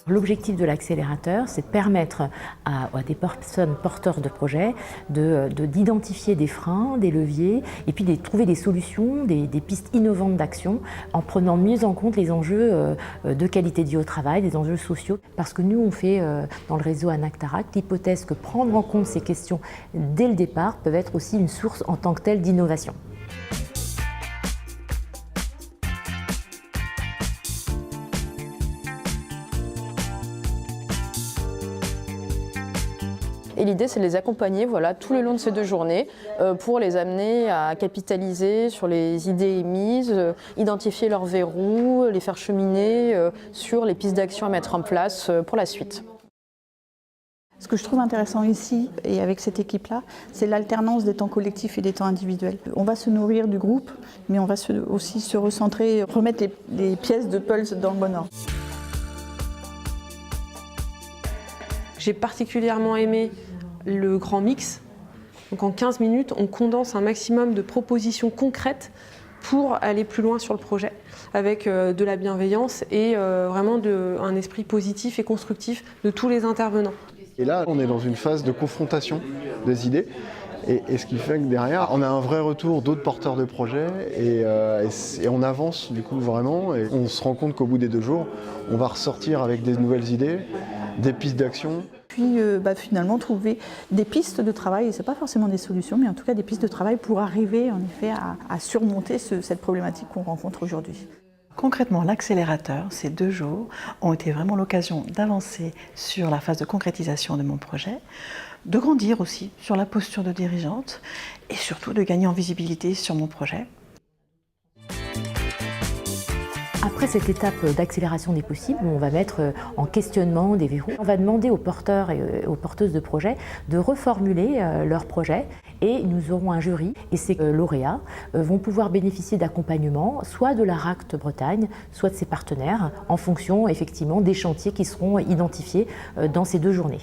L'objectif de l'accélérateur, c'est de permettre à des personnes porteurs de projets d'identifier des freins, des leviers, et puis de trouver des solutions, des pistes innovantes d'action, en prenant mieux en compte les enjeux de qualité de vie au travail, des enjeux sociaux. Parce que nous, on fait dans le réseau Anactarac l'hypothèse que prendre en compte ces questions dès le départ peuvent être aussi une source en tant que telle d'innovation. Et l'idée, c'est de les accompagner tout le long de ces 2 journées pour les amener à capitaliser sur les idées émises, identifier leurs verrous, les faire cheminer sur les pistes d'action à mettre en place pour la suite. Ce que je trouve intéressant ici et avec cette équipe-là, c'est l'alternance des temps collectifs et des temps individuels. On va se nourrir du groupe, mais on va aussi se recentrer, remettre les pièces de puzzle dans le bon ordre. J'ai particulièrement aimé le grand mix. Donc en 15 minutes, on condense un maximum de propositions concrètes pour aller plus loin sur le projet, avec de la bienveillance et vraiment un esprit positif et constructif de tous les intervenants. Et là, on est dans une phase de confrontation des idées. Et ce qui fait que derrière, on a un vrai retour d'autres porteurs de projets et on avance du coup vraiment. Et on se rend compte qu'au bout des 2 jours, on va ressortir avec des nouvelles idées, des pistes d'action. Puis finalement trouver des pistes de travail, et ce n'est pas forcément des solutions, mais en tout cas des pistes de travail pour arriver en effet à surmonter cette problématique qu'on rencontre aujourd'hui. Concrètement, l'accélérateur, ces 2 jours, ont été vraiment l'occasion d'avancer sur la phase de concrétisation de mon projet, de grandir aussi sur la posture de dirigeante et surtout de gagner en visibilité sur mon projet. Après cette étape d'accélération des possibles, on va mettre en questionnement des verrous. On va demander aux porteurs et aux porteuses de projets de reformuler leurs projets et nous aurons un jury et ces lauréats vont pouvoir bénéficier d'accompagnement soit de la RACT Bretagne, soit de ses partenaires en fonction effectivement des chantiers qui seront identifiés dans ces 2 journées.